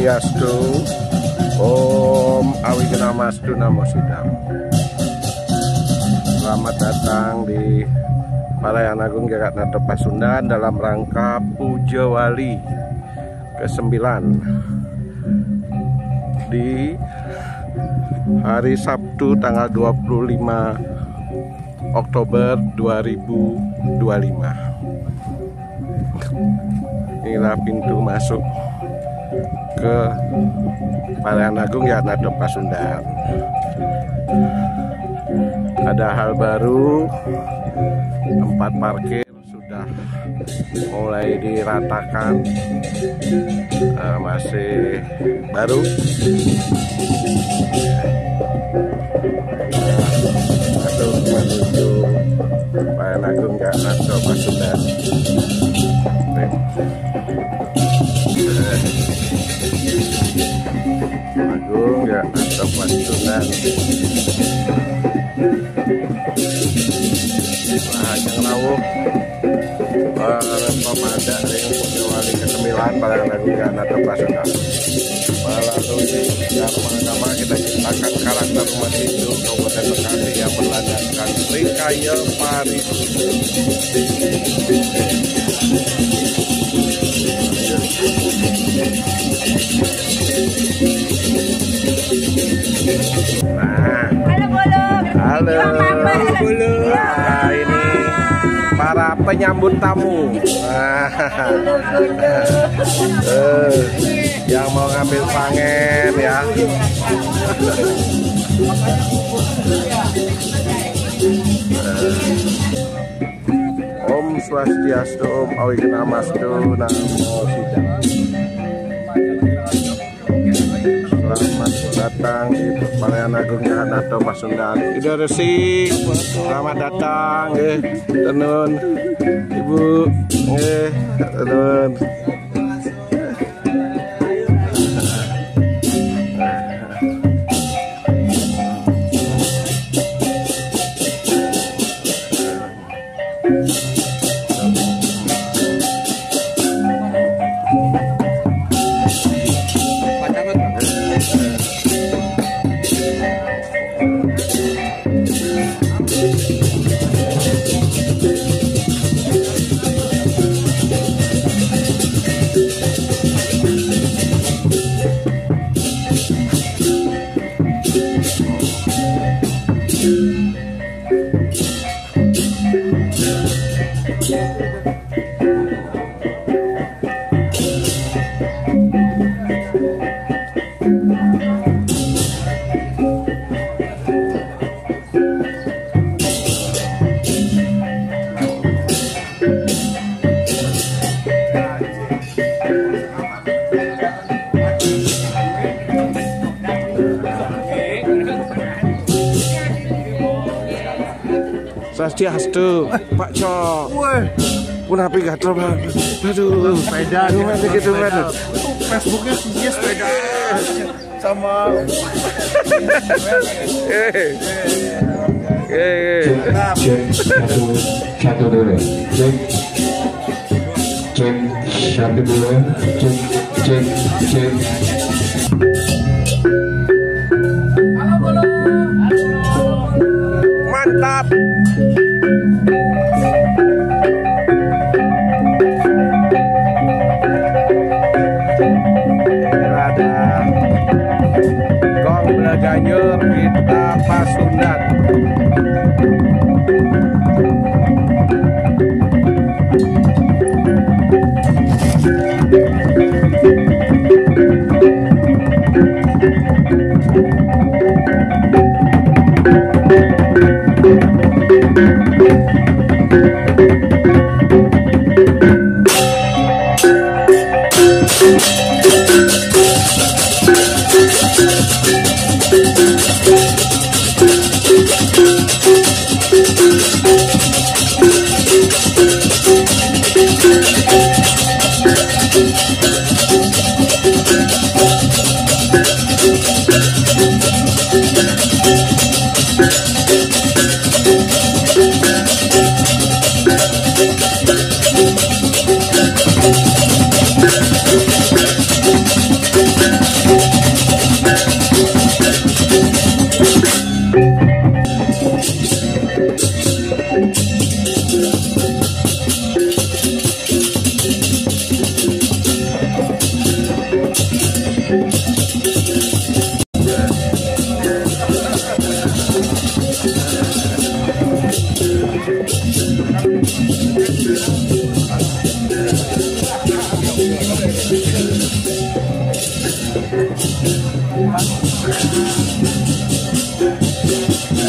Swastiastu, Om Awigamastu Namo Sidam. Selamat datang di Parayan Agung Jagatnata Pasundan dalam rangka Puja Wali ke-9 di hari Sabtu tanggal 25 Oktober 2025. Inilah pintu masuk ke Parayan Agung Jagatnata Pasundan. Ada hal baru, tempat parkir sudah mulai diratakan, masih baru. Masuk menuju Parayan Agung Jagatnata Pasundan. Agung Jagatnata Pasundan. Jangan rawuh pemada yang Puja Wali ke-9 Parayan Agung Jagatnata Pasundan. Melalui dharma agama kita ciptakan karakter umat Hindu Kabupaten Bekasi yang berlandaskan Trikaya Parisuta. Halo. Nah, ini para penyambut tamu. Yang mau ngambil pangen ya. Om Swastiastu, Om Awigamastu Namo Sidam. Selamat datang di Parayan Agung Jagatnata Pasundan. Ibu Resi, selamat datang, tenun Ibu, tenun. Swastiastu, Pak Cok. Pun HP gatel banget. Aduh, sepeda gitu kan. Facebooknya sih sepeda sama. Satu dulu. Cek satu dulu. Cek. Mantap. Ada gong Belaganyur kita Pasundan.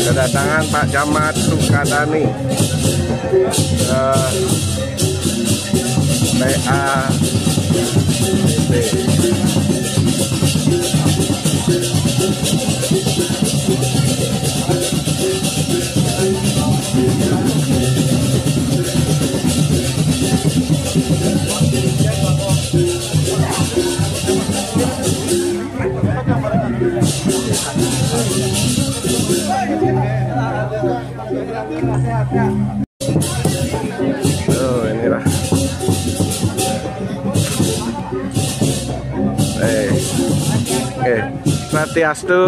Kedatangan Pak Camat Sukatani PA Oh, inilah. Swastiastu,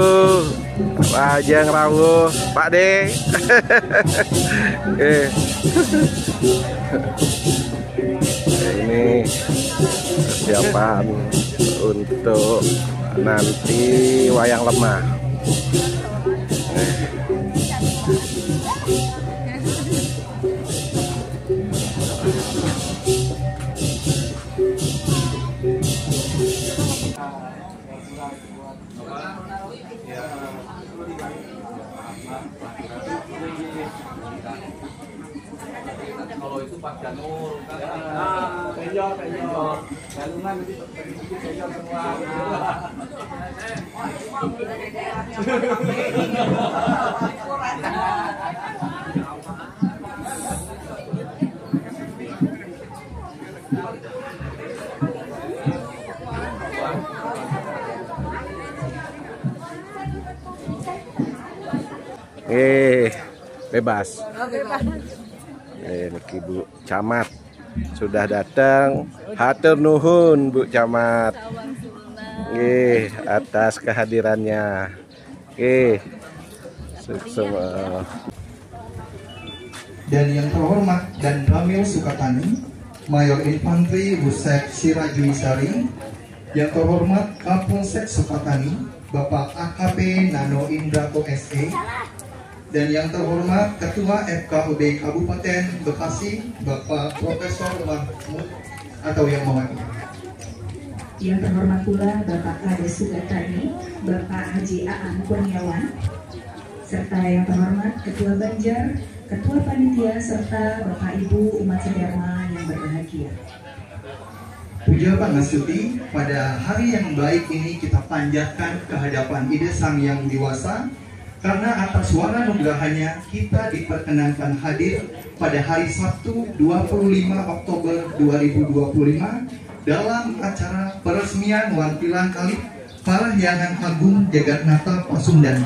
Pak Ajeng rawuh, Pak De. Ini persiapan untuk nanti wayang lemah. Kalau itu Pak Janur, Penyol, galungan Penyol semua. Bebas. Ini Bu Camat sudah datang. Hatur nuhun Bu Camat. Atas kehadirannya. Sukses. Dan yang terhormat dan Ramil Sukatani, Mayor Infanteri Busek Sirajuisari, yang terhormat Kapolsek Sukatani, Bapak AKP Nano Indrato SE, dan yang terhormat Ketua FKUD Kabupaten Bekasi, Bapak Profesor Mahmud atau yang mewakili. Yang terhormat pula Bapak Kades Sukatani, Bapak Haji Aan Kurniawan, serta yang terhormat Ketua Banjar, Ketua Panitia, serta Bapak Ibu umat sedharma yang berbahagia. Puja Pangestuti, pada hari yang baik ini kita panjatkan kehadapan Ide Sang Yang Diwasa, karena atas waranugrahanya kita diperkenankan hadir pada hari Sabtu 25 Oktober 2025 dalam acara peresmian Wantilan Alit Parahyangan Agung Jagatnata Pasundan.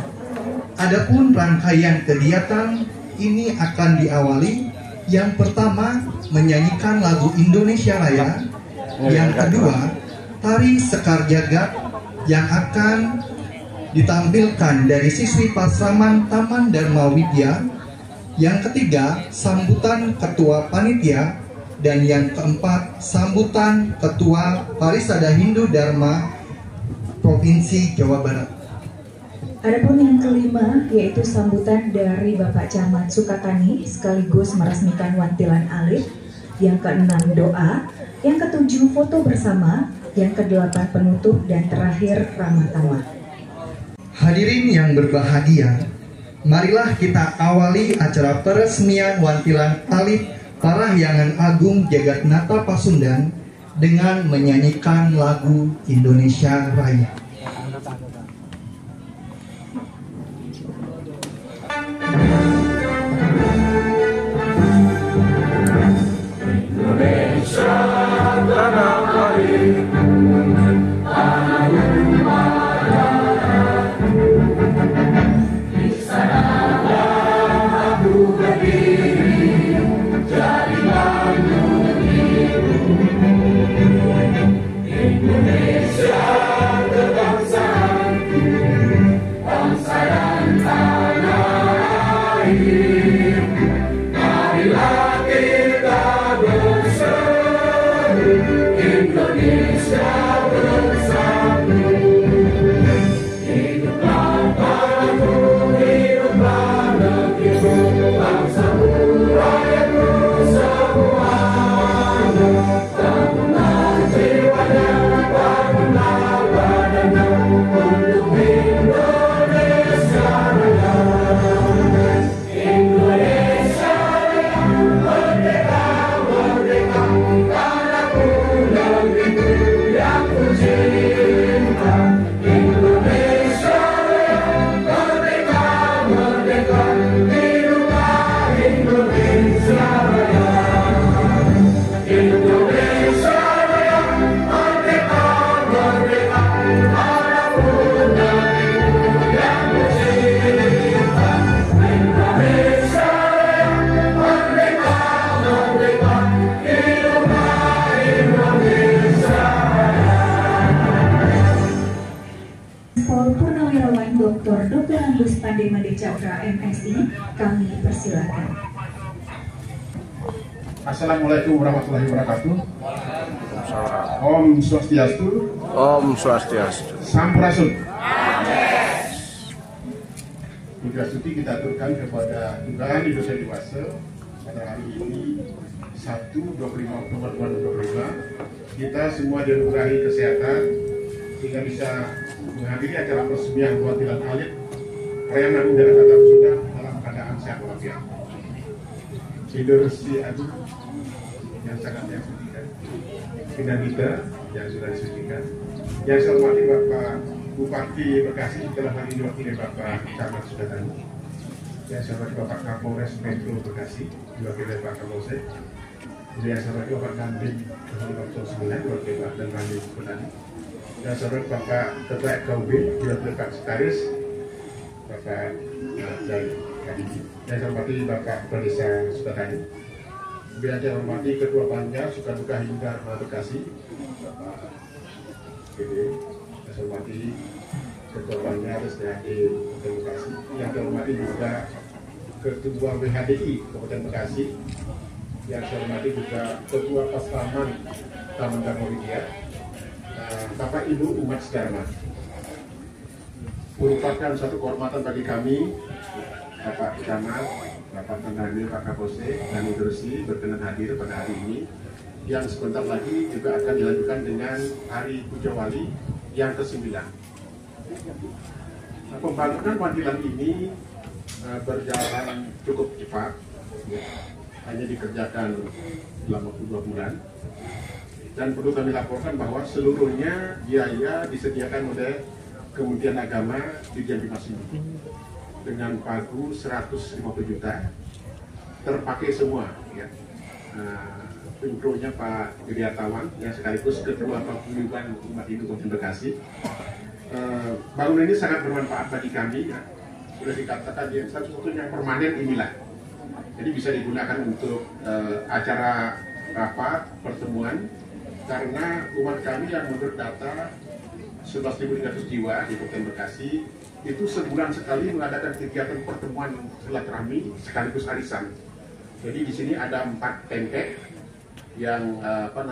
Adapun rangkaian kegiatan ini akan diawali, yang pertama menyanyikan lagu Indonesia Raya, yang kedua tari Sekar Jagad yang akan ditampilkan dari siswi Pasraman Taman Dharma Widya, yang ketiga sambutan Ketua Panitia, dan yang keempat sambutan Ketua Parisada Hindu Dharma Provinsi Jawa Barat. Adapun yang kelima yaitu sambutan dari Bapak Camat Sukatani sekaligus meresmikan Wantilan Alit, yang keenam doa, yang ketujuh foto bersama, yang kedelapan penutup, dan terakhir ramah tamah. Hadirin yang berbahagia, marilah kita awali acara peresmian Wantilan Alit Parahyangan Agung Jagatnata Pasundan dengan menyanyikan lagu Indonesia Raya. Indonesia tanah air, Bangsa mulia. Made Cakra MSI, kami persilakan. Assalamualaikum warahmatullahi wabarakatuh. Om Swastiastu. Om Swastiastu. Sampurasun. Juga Suti kita aturkan kepada Tunggal Indonesia Dewasa pada hari ini Sabtu 25 Oktober 2025. Kita semua dianugerahi kesehatan sehingga bisa menghadiri acara peresmian Wantilan Alit Perayaan Agung dan Kata Sudah dalam keadaan sehat walafiat. Idul Si Agung yang sangat yang sucikan, Kinanita yang sudah disucikan, yang saya hormati Bapak Bupati Bekasi telah hari ini diwakili Bapak Camat Sudatani, yang saya hormati Bapak Kapolres Metro Bekasi diwakili Bapak Kapolsek, yang saya hormati Bapak Dandim Kapolres 9 diwakili Bapak dan Randim Petani, yang saya hormati Bapak Ketua KUB diwakili Pak Sekretaris Bapak dan Kadidi, yang saya hormati Bapak Kepala Desa Sudatani, yang saya hormati Ketua Panja Suka Duka Hingga Bekasi Bapak Gede, yang saya hormati Ketua Panja SDAD Bekasi, yang saya hormati juga Ketua BHDI Kabupaten Bekasi, yang saya hormati juga Ketua Paslaman Taman Damoridia, Bapak Ibu umat sejarah. Merupakan satu kehormatan bagi kami, Bapak Camat, Bapak Tandani, Pak Kapolsek, dan Idrisi berkenan hadir pada hari ini, yang sebentar lagi juga akan dilanjutkan dengan Hari Puja Wali yang ke-9. Pembangunan Wantilan ini berjalan cukup cepat, hanya dikerjakan dalam waktu 2 bulan, dan perlu kami laporkan bahwa seluruhnya biaya disediakan oleh Kementerian Agama di Jambi Masini dengan pagu 150 juta terpakai semua ya. Intronya Pak Giriatawan yang sekaligus Ketua Paguyuban Umat Hindu Kabupaten Bekasi. Bangunan ini sangat bermanfaat bagi kami ya. Sudah dikatakan dia satu-satunya permanen inilah. Jadi bisa digunakan untuk acara rapat, pertemuan, karena umat kami yang menurut data 11.300 jiwa di Kabupaten Bekasi itu sebulan sekali mengadakan kegiatan pertemuan silaturahmi sekaligus arisan. Jadi di sini ada 4 tempek yang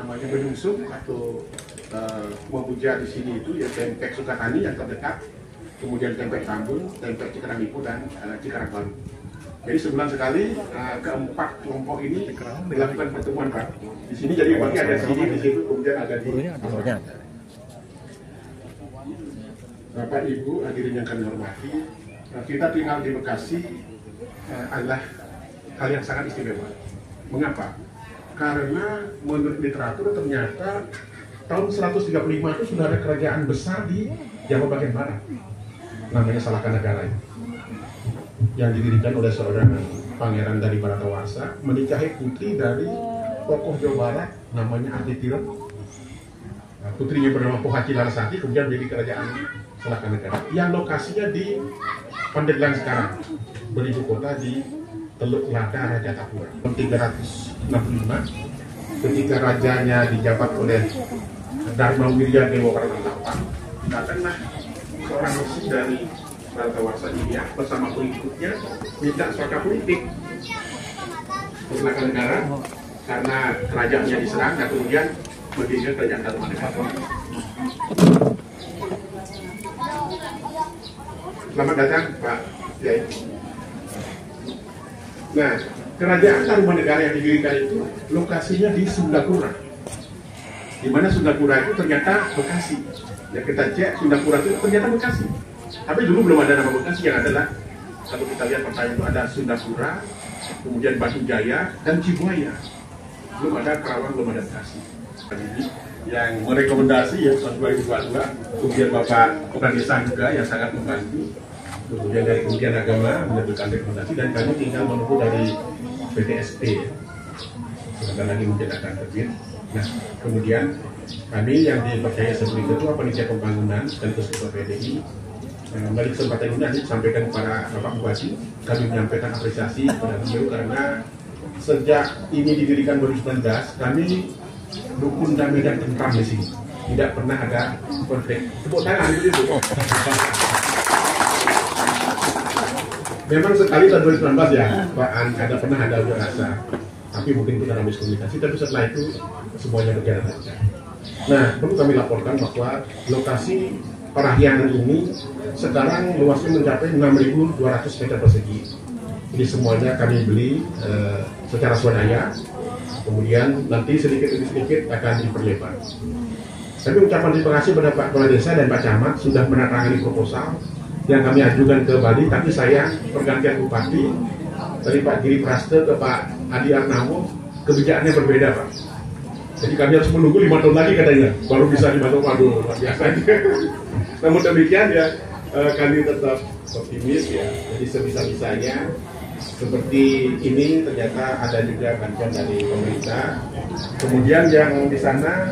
menyungsung atau memuja di sini itu ya tempek Sukatani yang terdekat, kemudian tempek Tambun, tempek Cikarang Ipu dan Cikarang Baru. Jadi sebulan sekali keempat kelompok ini melakukan pertemuan Pak. Di sini jadi bagi ada di sini, di situ kemudian ada di Bapak Ibu hadirin yang kami hormati, kita tinggal di Bekasi adalah hal yang sangat istimewa. Mengapa? Karena menurut literatur ternyata tahun 135 itu sudah ada kerajaan besar di Jawa bagian barat, namanya Salakanagara, yang didirikan oleh seorang pangeran dari Bharatawangsa menikahi putri dari tokoh Jawa Barat namanya Aditya. Putrinya bernama Pohaci Larasati, kemudian menjadi kerajaan Salakanagara yang lokasinya di Pandeglang sekarang, beribu kota di Teluk Lada Raja Tapura. Tahun 365 ketika rajanya dijabat oleh Dharma Wirya Dewa Karantapan, datanglah seorang musuh dari Bharatawangsa India bersama pengikutnya minta suaka politik ke Salakanagara karena kerajaannya diserang dan kemudian berdirikan kerajaan Tarumanegara. Selamat datang Pak Kiai. Nah, kerajaan Tarumanegara yang didirikan itu lokasinya di Sundapura. Di mana Sundapura itu ternyata Bekasi. Ya kita cek Sundapura itu ternyata Bekasi. Tapi dulu belum ada nama Bekasi, yang adalah kalau kita lihat petanya itu ada Sundapura, kemudian Batu Jaya dan Cibuaya. Belum ada Karawang, belum ada Bekasi. Yang merekomendasi ya tahun 2022, kemudian Bapak Kepala Desa juga yang sangat membantu, kemudian dari Kementerian Agama menerbitkan rekomendasi, dan kami tinggal menunggu dari PTSP sebentar lagi mungkin akan terbit. Nah kemudian kami yang dipercaya sebagai Ketua Panitia Pembangunan sekaligus Ketua PDI melalui kesempatan ini nanti sampaikan kepada Bapak Bupati, kami menyampaikan apresiasi kepada beliau karena sejak ini didirikan 2019 kami rukun damai dan tentram di sini, tidak pernah ada konflik. Tepuk tangan itu. memang sekali tahun 2019 ya, Pak ada pernah ada rasa, tapi mungkin kita habis komunikasi, tapi setelah itu semuanya berjalan lancar. Nah, perlu kami laporkan bahwa lokasi Parahyangan ini sekarang luasnya mencapai 6.200 meter persegi. Jadi semuanya kami beli secara swadaya, kemudian nanti sedikit demi sedikit akan diperlebar. Tapi ucapan terima kasih pada Pak Kepala Desa dan Pak Camat sudah menandatangani proposal yang kami ajukan ke Bali, tapi saya pergantian bupati dari Pak Giri Praste ke Pak Adi Arnawo, kebijakannya berbeda Pak. Jadi kami harus menunggu 5 tahun lagi katanya, baru bisa dibantu. Waduh, luar biasa. Namun demikian ya, kami tetap optimis ya. Jadi sebisa-bisanya seperti ini ternyata ada juga bantuan dari pemerintah. Kemudian yang di sana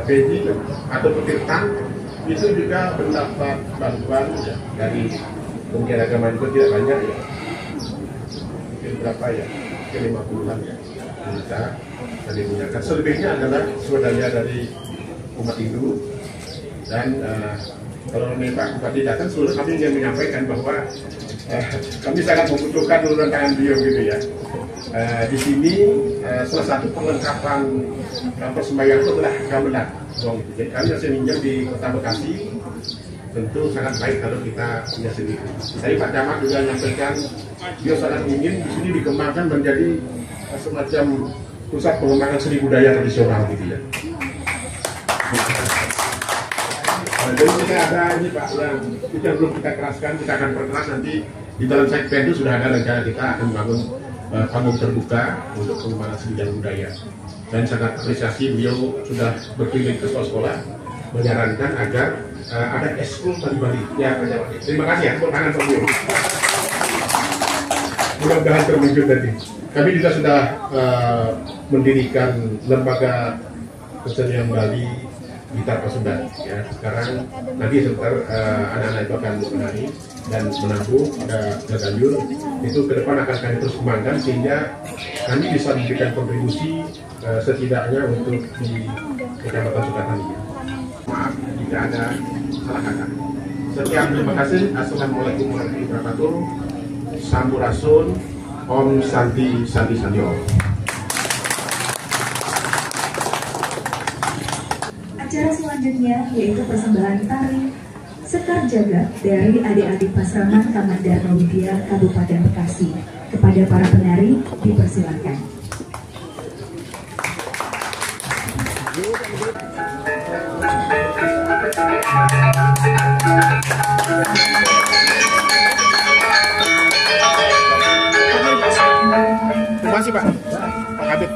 beji atau petir tang itu juga mendapat bantuan ya, dari Kementerian Agama juga tidak banyak ya. Mungkin berapa ya? Ke 50-an ya. Kita tadi menggunakan. Selebihnya adalah swadaya dari umat Hindu dan kalau Pak Bupati datang seluruh kami ingin menyampaikan bahwa kami sangat membutuhkan uluran tangan beliau gitu ya. Di sini salah satu perlengkapan persembahyangan itu adalah gamelan. Jadi kami masih minjam di Kota Bekasi, tentu sangat baik kalau kita punya sendiri. Tadi Pak Camat juga menyampaikan dia sangat ingin di sini dikembangkan menjadi semacam pusat pengembangan seni budaya tradisional gitu ya. Jadi kita ada ini Pak yang belum kita keraskan, kita akan perkeras nanti di dalam segmen itu sudah ada rencana kita akan membangun panggung terbuka untuk pengembangan seni dan budaya. Dan sangat apresiasi beliau sudah berkeliling ke sekolah-sekolah menyarankan agar ada eskul Bali. Ya, terima kasih ya, tepuk tangan beliau. Mudah-mudahan terwujud tadi. Kami juga sudah mendirikan lembaga kesenian Bali Gitar Pasundan. Ya, sekarang nanti sebentar anak-anak itu akan menari dan menabuh pada gayur. Itu ke depan akan kami terus kembangkan sehingga kami bisa memberikan kontribusi setidaknya untuk di Kecamatan Sukatani. Maaf jika ada salah kata. Sekian, terima kasih. Assalamualaikum warahmatullahi wabarakatuh. Sampurasun. Om Santi Santi Santi Om. Acara selanjutnya yaitu persembahan tari Sekar Jagad dari adik-adik Pasraman Taman Dharma Widya Kabupaten Bekasi. Kepada para penari dipersilakan. Terima kasih Pak. Pak Habib.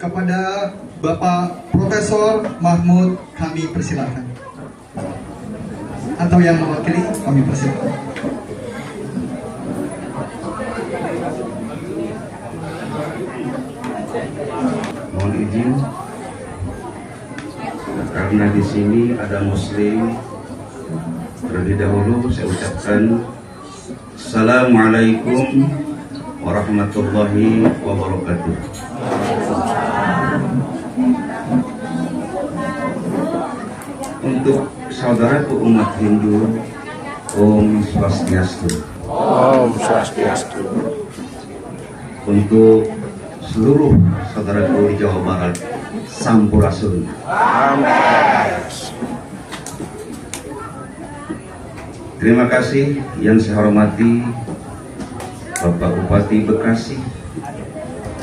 Kepada Bapak Profesor Mahmud kami persilakan. Atau yang mewakili kami persilakan. Mohon izin, karena di sini ada Muslim, terlebih dahulu saya ucapkan Assalamualaikum warahmatullahi wabarakatuh. Untuk saudaraku umat Hindu, Om Swastiastu. Om Swastiastu. Untuk seluruh saudaraku di Jawa Barat, Sampurasun. Terima kasih yang saya hormati Bapak Bupati Bekasi,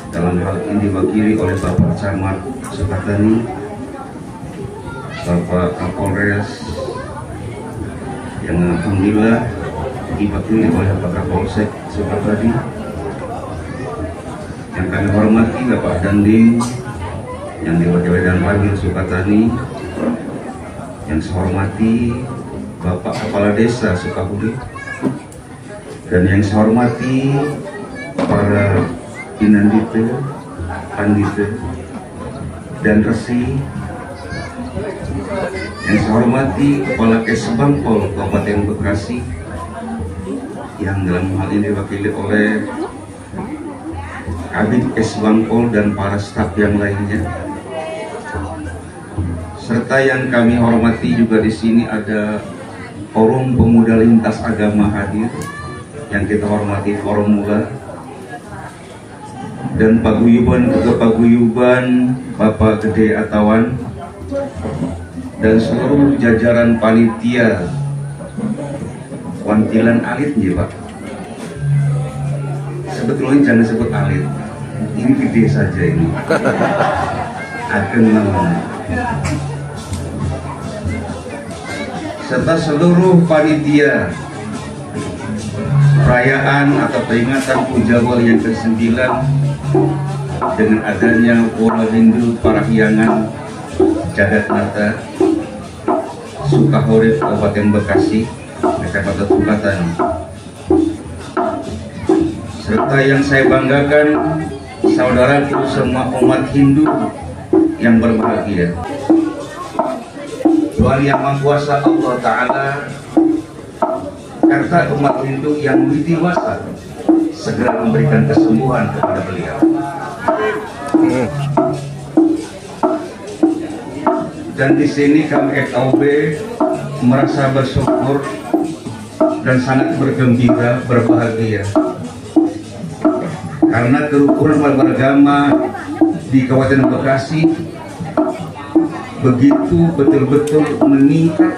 dalam hal ini diwakili oleh Bapak Camat Sukatani, Bapak Kapolres yang alhamdulillah diwakili oleh Pak Kapolsek Sukatani, yang kami hormati Bapak Dandim yang diwakili dan panggil Sukatani, yang saya hormati Bapak Kepala Desa Sukahuli, dan yang saya hormati para Inandite, Pandite, dan Resi, yang saya hormati Kepala Kesbangpol Kabupaten Bekasi, yang dalam hal ini diwakili oleh Kabid Kesbangpol dan para staf yang lainnya, serta yang kami hormati juga di sini ada Forum Pemuda Lintas Agama hadir, yang kita hormati Forum Mula, dan paguyuban Bapak Gede Atawan, dan seluruh jajaran panitia Wantilan Alit ya Pak. Sebetulnya jangan sebut alit, ini gede saja ini. Akan namanya. Serta seluruh panitia perayaan atau peringatan Pujawal yang ke-9 dengan adanya Pura Hindu Parahyangan Jagatnata Sukahurip Kabupaten Bekasi, Kecamatan Sukatani. Serta yang saya banggakan, saudaraku semua umat Hindu yang berbahagia. Tuhan Yang Maha Kuasa Allah Ta'ala, karena umat Hindu yang witiwasa, segera memberikan kesembuhan kepada beliau. Dan di sini kami FKUB merasa bersyukur dan sangat bergembira, berbahagia, karena kerukunan umat beragama di Kabupaten Bekasi begitu betul-betul meningkat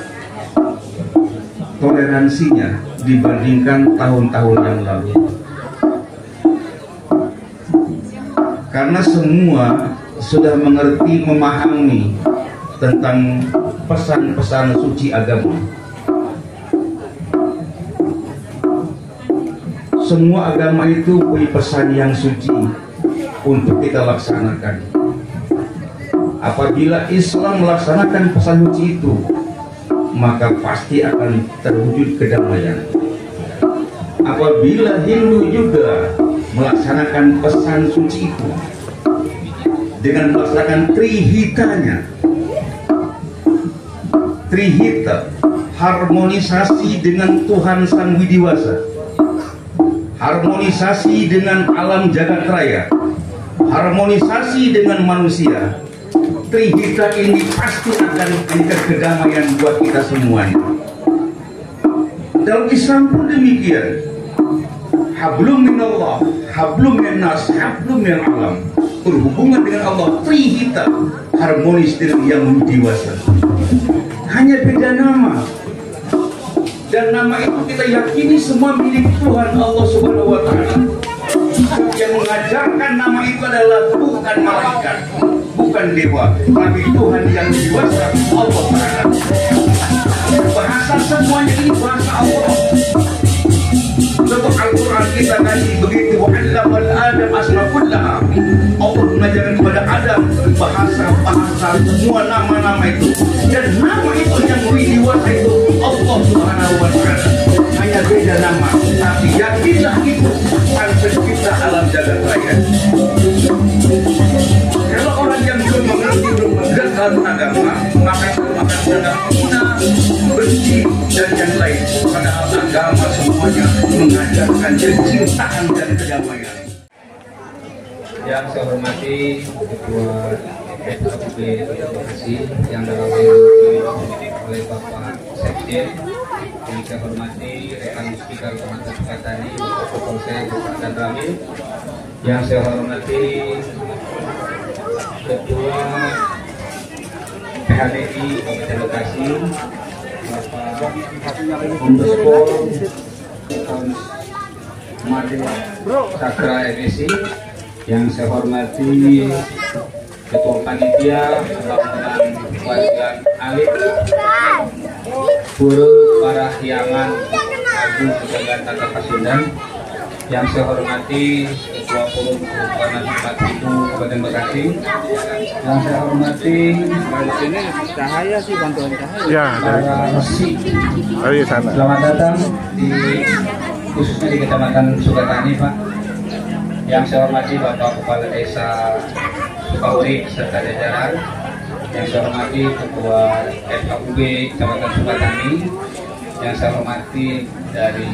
toleransinya dibandingkan tahun-tahun yang lalu. Karena semua sudah mengerti, memahami tentang pesan-pesan suci agama. Semua agama itu punya pesan yang suci untuk kita laksanakan. Apabila Islam melaksanakan pesan suci itu, maka pasti akan terwujud kedamaian. Apabila Hindu juga melaksanakan pesan suci itu dengan melaksanakan trihitanya, trihita, harmonisasi dengan Tuhan Sang Widiwasa, harmonisasi dengan alam jagat raya, harmonisasi dengan manusia. Trihita ini pasti akan memberikan kedamaian buat kita semuanya. Dalam Islam pun demikian. Hablum minallah, hablum minnas, hablum minal alam. Berhubungan dengan Allah, trihita, harmonis dengan yang widiwasa. Hanya beda nama. Dan nama itu kita yakini semua milik Tuhan Allah Subhanahu wa Ta'ala. Yang mengajarkan nama itu adalah bukan malaikat, bukan dewa, tapi Tuhan yang dewasa, Allah Ta'ala. Bahasa semuanya ini bahasa Allah. Sebab Al-Quran kita tadi begitu, wa'allamal Adam asma kullaha. Allah mengajarkan kepada Adam bahasa semua nama-nama itu. Dan nama itu yang widiwasa itu Allah Subhanahu wa Ta'ala. Hanya beda nama, tapi yakinlah itu Sang Pencipta alam jagat raya. Kalau orang yang belum mengerti, belum mengenal agama, maka itu akan menganggap hina, benci, dan yang lain. Padahal agama semuanya mengajarkan kecintaan dan kedamaian. Yang saya hormati Ketua FKUB Bekasi yang dalam diwakili oleh Bapak Sekjen, yang saya hormati rekan Muspika Kecamatan Sukatani, Bapak Polsek dan Ramil, yang saya hormati Ketua PHBI Kabupaten Bekasi, Bapak Underscore Sakra MSI, yang saya hormati Ketua Panitia Pembangunan Warisan Alit, Pura Parahyangan Agung Kejagaan Tata Pasundan, yang saya hormati Ketua Forum Kehutanan Tempat Hidup Kabupaten Bekasi, yang saya hormati Ini cahaya sih, bantuan cahaya. Ya, dari sana. Selamat datang di khususnya di Kecamatan Sukatani, Pak. Yang saya hormati Bapak Kepala Desa Sukaurip serta jajaran. Yang saya hormati Ketua FKUB Kecamatan Sukatani. Yang saya hormati dari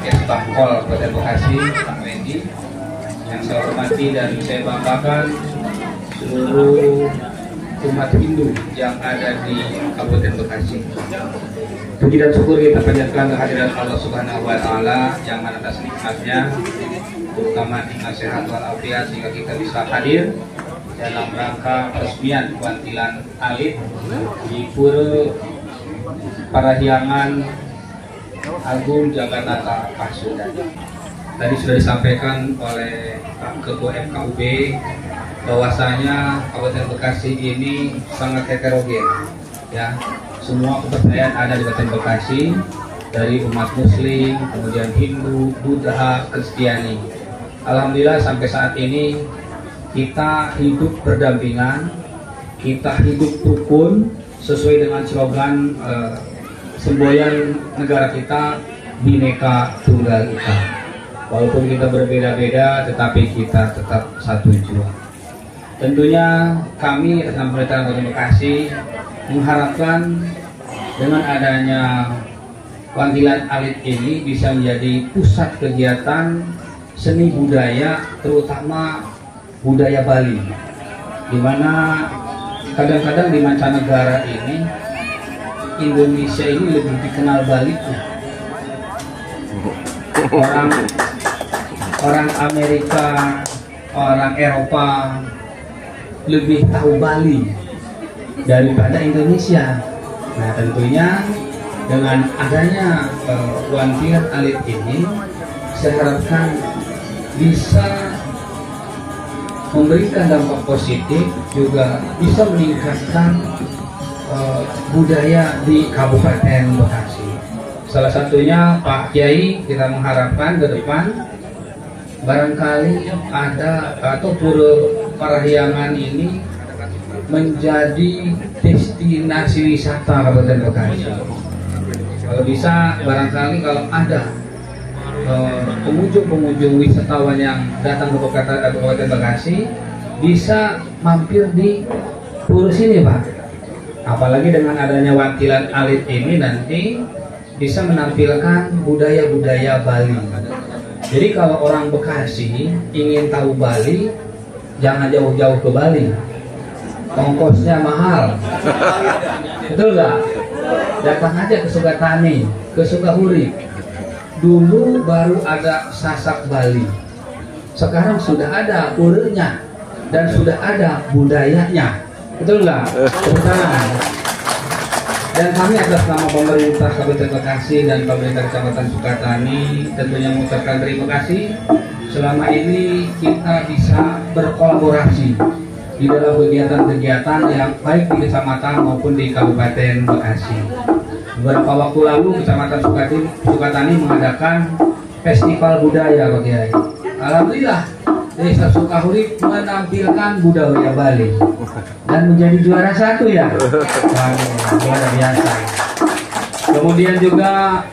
Kesbangkol Kabupaten Bekasi, Pak Wendy. Yang saya hormati dan saya banggakan seluruh umat Hindu yang ada di Kabupaten Bekasi. Puji dan syukur kita panjatkan kehadiran Allah Subhanahu wa Ta'ala yang atas nikmatnya, terutama nikmat sehat walafiat, sehingga kita bisa hadir dalam rangka peresmian Wantilan Alit di Pura Parahyangan Agung Jagatata Pasundan. Tadi sudah disampaikan oleh Pak Ketua FKUB bahwasanya Kabupaten Bekasi ini sangat heterogen, ya. Semua kepercayaan ada di Kabupaten Bekasi, dari umat Muslim, kemudian Hindu, Buddha, Kristiani. Alhamdulillah sampai saat ini kita hidup berdampingan, kita hidup rukun sesuai dengan slogan semboyan negara kita, Bhinneka Tunggal Ika. Walaupun kita berbeda-beda, tetapi kita tetap satu jua. Tentunya kami atas nama Pemerintahan Kabupaten Bekasi mengharapkan dengan adanya Wantilan Alit ini bisa menjadi pusat kegiatan seni budaya, terutama budaya Bali, di mana kadang-kadang di mancanegara ini Indonesia ini lebih dikenal Bali. Orang Amerika, orang Eropa lebih tahu Bali daripada Indonesia. Nah, tentunya dengan adanya Wantilan Alit ini, saya harapkan bisa memberikan dampak positif, juga bisa meningkatkan budaya di Kabupaten Bekasi. Salah satunya Pak Kiai, kita mengharapkan ke depan barangkali ada atau Pura Parahyangan ini menjadi destinasi wisata Kabupaten Bekasi. Kalau bisa barangkali kalau ada pengunjung wisatawan yang datang ke Kabupaten Bekasi bisa mampir di pura sini, Pak. Apalagi dengan adanya Wantilan Alit ini nanti bisa menampilkan budaya-budaya Bali. Jadi kalau orang Bekasi ingin tahu Bali, jangan jauh-jauh ke Bali. Ongkosnya mahal. Betul nggak? Datang aja ke Sukatani, ke Sukahuri. Dulu baru ada Sasak Bali. Sekarang sudah ada urenya dan sudah ada budayanya. Betul nggak? Dan kami atas nama pemerintah Kabupaten Bekasi dan pemerintah Kecamatan Sukatani tentunya mengucapkan terima kasih. Selama ini kita bisa berkolaborasi di dalam kegiatan-kegiatan yang baik di kecamatan maupun di Kabupaten Bekasi. Beberapa waktu lalu Kecamatan Sukatani mengadakan festival budaya, Pak Kiai. Alhamdulillah Desa Sukahuri menampilkan budaya Bali dan menjadi juara 1 ya. Luar biasa. Kemudian juga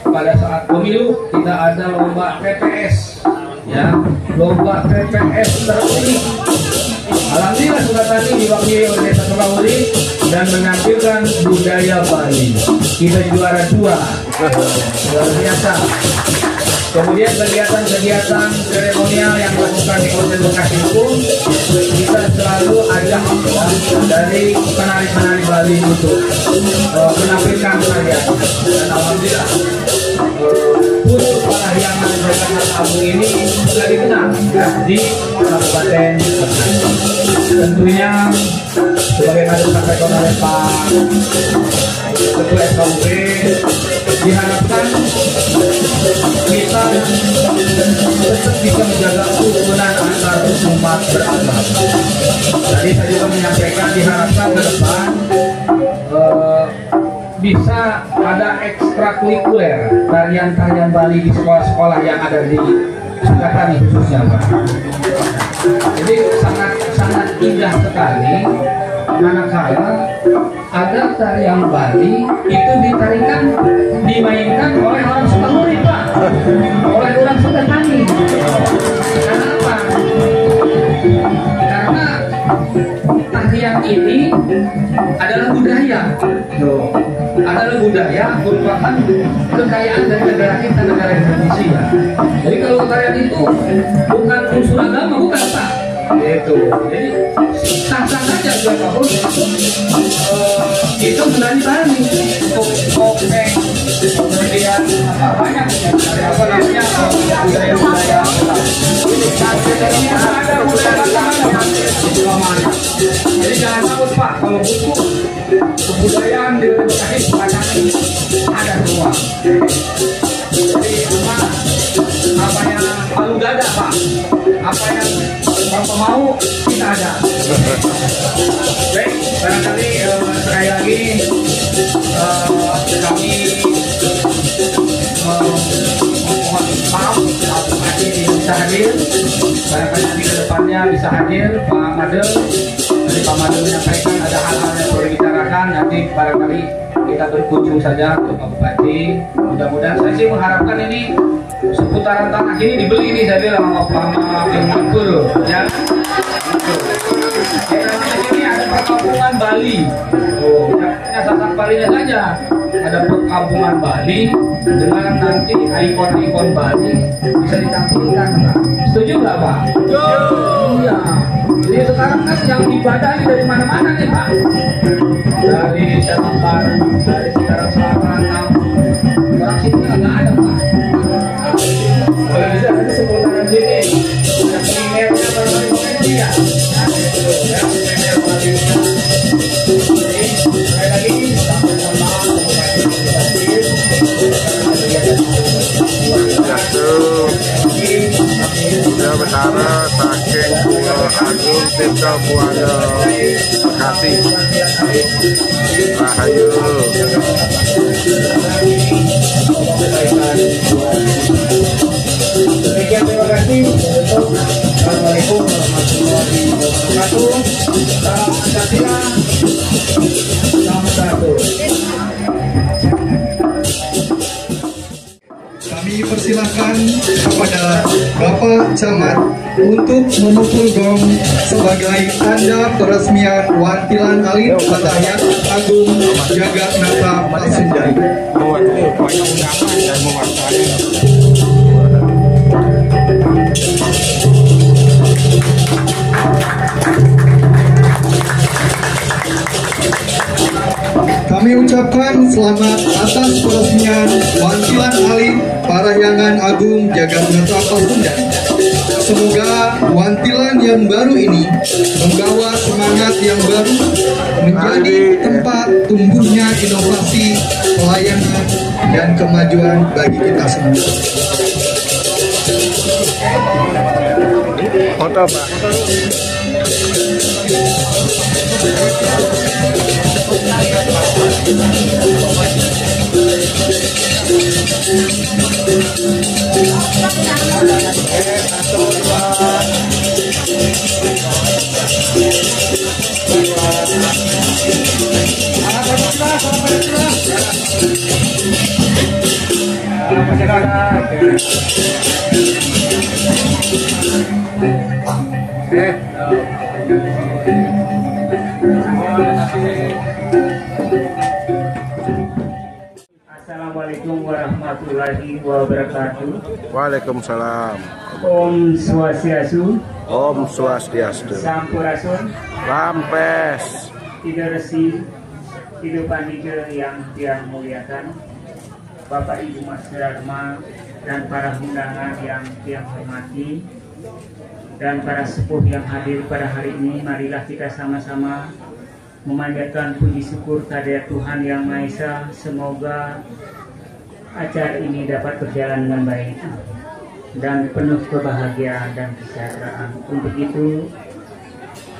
pada saat pemilu kita ada lomba PPS, ya, lomba PPS terpilih. Alhamdulillah Sukatani diwakili oleh Desa Sukahuri dan menampilkan budaya Bali. Kita juara 2. Luar biasa. Kemudian kegiatan-kegiatan seremonial yang dilakukan di Kabupaten Bekasi pun kita selalu ajak dari penari-penari Bali untuk menampilkan karya. Dan alhamdulillah khusus parahyangan Jakarta Agung ini sudah dikenal di Kabupaten Bekasi. Tentunya sebagaimana disampaikan oleh Pak Ketua SKUP, diharapkan kita tetap bisa menjaga kerukunan antar umat beragama. Tadi saya juga menyampaikan diharapkan ke depan bisa ada ekstrakurikuler tarian-tarian Bali di sekolah-sekolah yang ada di Sukatani khususnya, Pak. Jadi sangat indah sekali manakala ada tarian Bali itu dimainkan oleh orang Sukahuri, Pak, oleh orang Sukatani. Kenapa? Karena tarian ini adalah budaya, merupakan kekayaan dari negara kita, negara Indonesia. Jadi kalau tarian itu bukan unsur agama, bukan, Pak. Itu. Jadi sah-sah saja siapapun itu menari Bali, kopeng, kemudian banyak dari apa namanya budaya-budaya. Ada budaya-budaya. Jadi jangan takut, Pak, kalau buku kebudayaan di Bekasi ada semua. Jadi apa yang palu gada, Pak, apa yang Bapak mau kita ada. Baik, barangkali sekali lagi kami mohon maaf tadi bisa hadir. Barangkali nanti ke depannya bisa hadir Pak Madel. Tadi Pak Madel menyampaikan ada hal-hal yang perlu dibicarakan. Nanti barangkali kita berkunjung saja ke Pak Bupati. Mudah-mudahan saya sih mengharapkan ini seputaran tanah ini dibeli nih, saya bilang sama Pak Guru, ya. Ini ada perkampungan Bali. Hanya Sasak Balinya saja. Ada perkampungan Bali dengan nanti ikon-ikon Bali bisa ditampilkan. Setuju nggak, Pak? Iya. Jadi sekarang kan yang ibadah ini dari mana-mana nih, Pak. Dari Jakarta, dari sekarang selatan, orang sini nggak ada, Pak. Kalau bisa ada seputaran sini, ada pengingatnya Bali ya. Sudah betara saking Pulau Agung Tirta Buana Bekasi. Rahayu. Demikian, terima kasih. Assalamualaikum warahmatullahi wabarakatuh. Salam Pancasila. Salam satu. Kami persilahkan kepada Bapak Camat untuk memukul gong sebagai tanda peresmian Wantilan Alit Parahyangan Agung Jagatnata Pasundan. Mewakili banyak undangan dan mewakili. Kami ucapkan selamat atas peresmian Wantilan Alit Parahyangan Agung Jagatnata Pasundan. Semoga wantilan yang baru ini membawa semangat yang baru, menjadi tempat tumbuhnya inovasi, pelayanan, dan kemajuan bagi kita semua. Foto, Pak. Assalamualaikum warahmatullahi wabarakatuh. Waalaikumsalam. Om Swastiastu. Om Swastiastu. Sampurasun. Lampes. Ida Resi, Ida Pandika yang muliakan, Bapak Ibu Mas Dharma dan para undangan yang hormati, dan para sepuh yang hadir pada hari ini. Marilah kita sama-sama memanjatkan puji syukur kehadirat Tuhan Yang Maha Esa. Semoga acara ini dapat berjalan dengan baik dan penuh kebahagiaan dan kesejahteraan. Untuk itu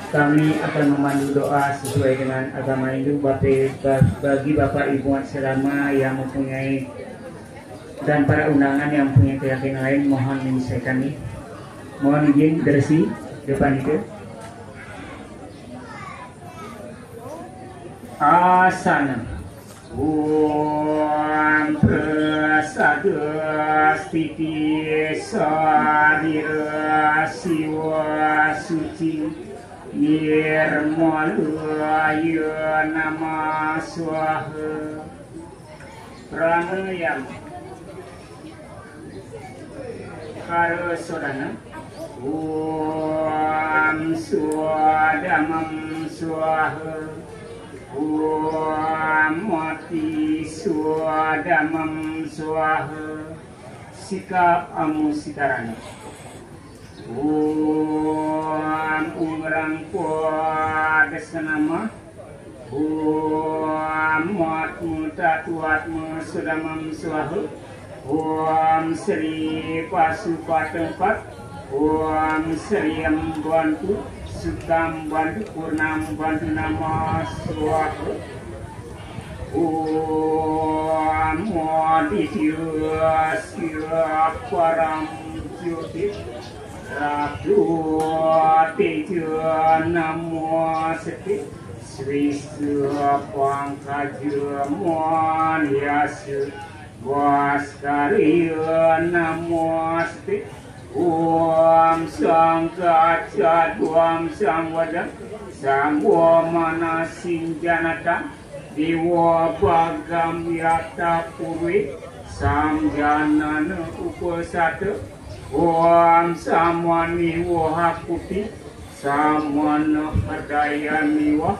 kami akan memandu doa sesuai dengan agama Hindu bagi Bapak Ibu Masyarakat yang mempunyai dan para undangan yang mempunyai keyakinan lain. Mohon menyesuaikan nih. Mohon izin dersi depan itu. Asana. Om Prasada Stiti Sarira Siwa Suci Nirmalaya Nama Swaha. Pranayam Karasodana. Om Swadamam Swaha. Om Mati Swadamam Swaha. Sika Amusikarana. Om Ungrang Padasanama. Om Matmu Tatuatmu Sudamam Swaha. Om Sri Pasupatempat. Om Sri Ambantu Sukam Bantu Purnam Bantu Nama Swaha. Om Moditya Sya Param Jyoti Ratu Teja Namo Seti Sri Pangkaja Monyasya Vaskariya Namo Seti. Om Sangkaca Duam Sangwada Sangwa Manasinjanata Dewa Bagam Yata Purwe Samjanana Upasata. Om Samani Wahakuti Samana Hardaya Miwa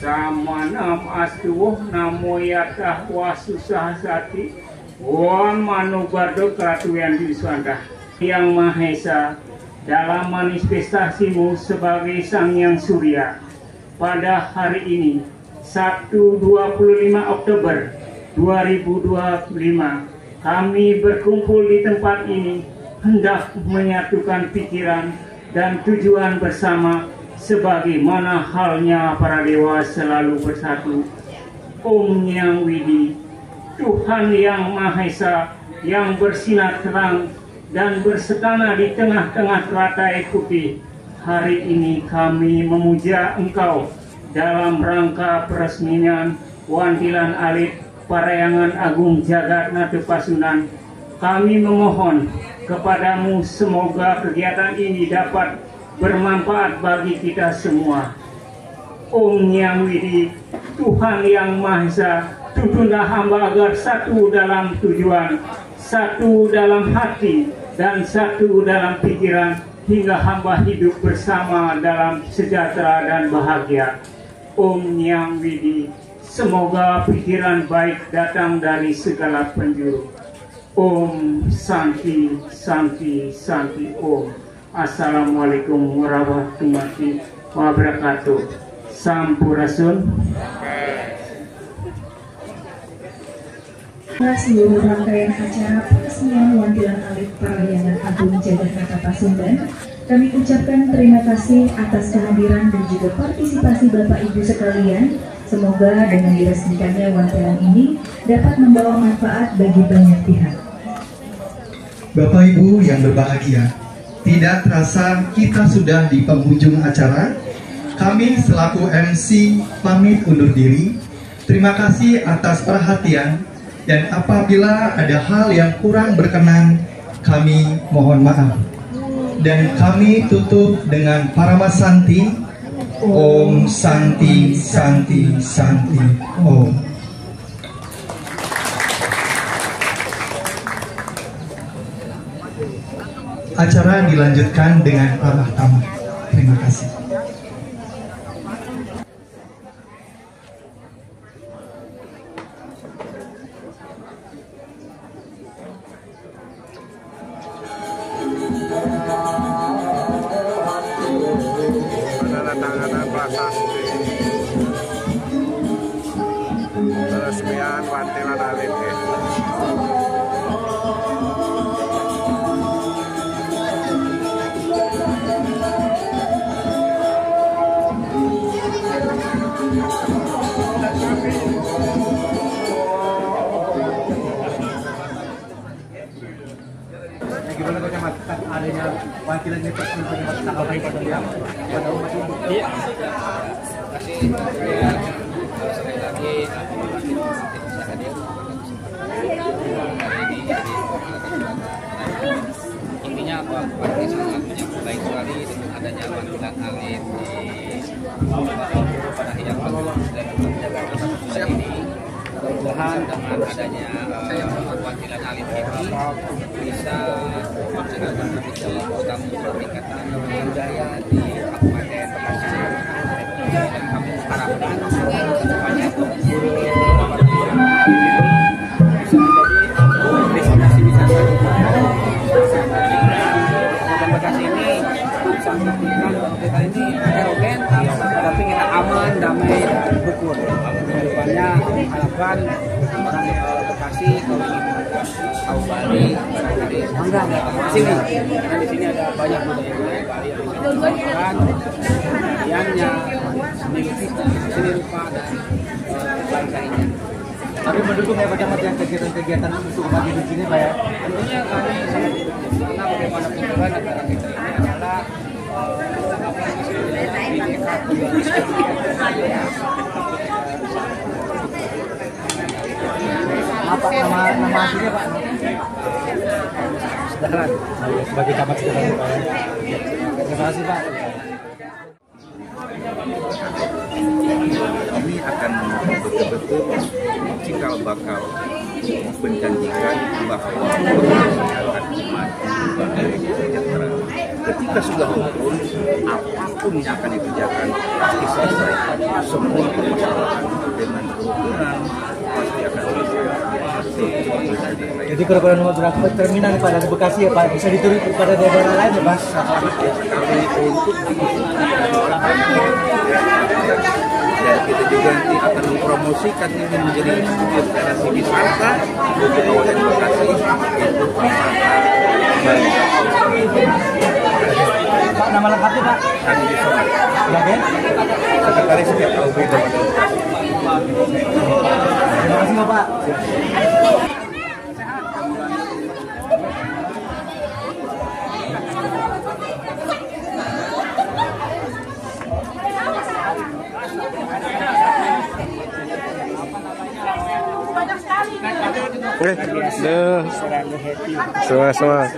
Samanam Astuwah Namo Yata Wasusahasati. Om Manubado Keratuan Diswanda Yang Maha Esa, dalam manifestasimu sebagai Sang Yang Surya pada hari ini Sabtu 25 Oktober 2025 kami berkumpul di tempat ini hendak menyatukan pikiran dan tujuan bersama sebagaimana halnya para dewa selalu bersatu. Om Yang Widi, Tuhan Yang Maha Esa yang bersinar terang dan bersekana di tengah-tengah teratai putih. Hari ini kami memuja Engkau dalam rangka peresmian Wantilan Alit Parahyangan Agung Jagatnata Pasundan kami memohon kepadamu semoga kegiatan ini dapat bermanfaat bagi kita semua. Om Yang Widi, Tuhan Yang Maha Esa, tuntunlah hamba agar satu dalam tujuan, satu dalam hati, dan satu dalam pikiran, hingga hamba hidup bersama dalam sejahtera dan bahagia. Om Yang Widi, semoga pikiran baik datang dari segala penjuru. Om Santi Santi Santi Om. Assalamualaikum warahmatullahi wabarakatuh. Sampurasun. Seluruh rangkaian acara peresmian Wantilan Alit Parahyangan Agung Jakarta Pasundan, kami ucapkan terima kasih atas kehadiran dan juga partisipasi Bapak Ibu sekalian. Semoga dengan diresmikannya Wantilan ini dapat membawa manfaat bagi banyak pihak. Bapak Ibu yang berbahagia, tidak terasa kita sudah di penghujung acara. Kami selaku MC pamit undur diri. Terima kasih atas perhatian, dan apabila ada hal yang kurang berkenan, kami mohon maaf. Dan kami tutup dengan Parama Santi. Om Santi Santi Santi Om. Acara dilanjutkan dengan ramah tamah. Terima kasih. Penandatanganan prasasti peresmian Wantilan Alit. Gimana Pak Camat, adanya Wantilan ini tanggal baik pada umat umum? Iya. Terima kasih. Sekali lagi bisa hadir. Hari ini intinya apa? Partai sangat menyambut baik sekali dengan adanya Wantilan Alit di pada yang dan Jakarta Pusat ini. Mudah-mudahan dengan adanya Wantilan Alit ini bisa melaksanakan program peningkatan budaya di Kabupaten Bekasi, dan kami harapkan semuanya guru bisa menjadi destinasi wisata Kabupaten Bekasi ini. Bisa menunjukkan bahwa kita ini heterogen, tapi kita aman, damai, rukun. Kedepannya harapkan orang Bekasi kalau ingin tahu Bali, barangkali enggak sini. Karena di sini ada banyak budaya Bali yang bisa dikenalkan, tariannya, seni rupa dan lain-lainnya. Tapi mendukung ya Pak Camat yang kegiatan-kegiatan untuk umat di sini Pak ya? Tentunya kami sangat mendukung karena bagaimanapun juga negara kita ini adalah apa nama aslinya Pak? Dahlan sebagai camat Dahlan Pak. Terima kasih Pak. Kami akan betul-betul cikal bakal menjanjikan bahwa kesehatan umat dari sejahtera. Ketika sudah rukun, apapun yang akan dikerjakan pasti selesai. Semua permasalahan dengan kerukunan pasti akan selesai. Jadi korban beberapa terminal pada Bekasi ya Pak, bisa dituruti pada daerah lain ya Pak? Sekali untuk dan kita juga nanti akan mempromosikan ini menjadi destinasi wisata untuk Kabupaten Bekasi itu Pak, nama lengkapnya Pak? Andi Somat Sebagai Sekretaris Setiap LB Kabupaten Bekasi. Terima kasih Bapak. Banyak sekali. Duh. Semua.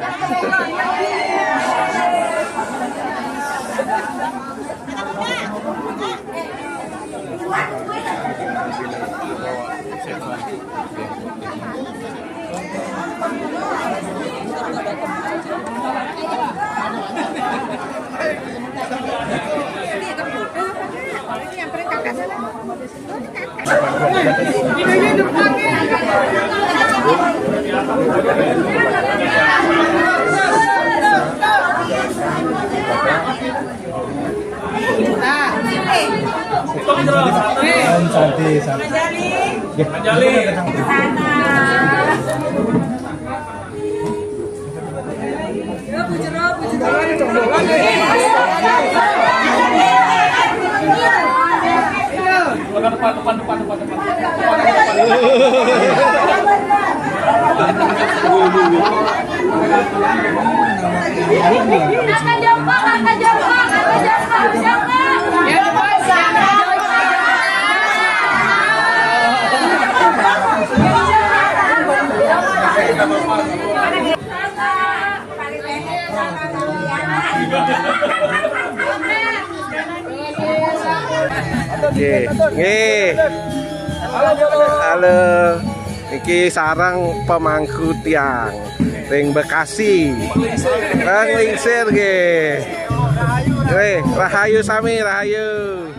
Halo, iki sarang pemangku tiang ring Bekasi, Lingsir nggih. Rahayu sami, rahayu.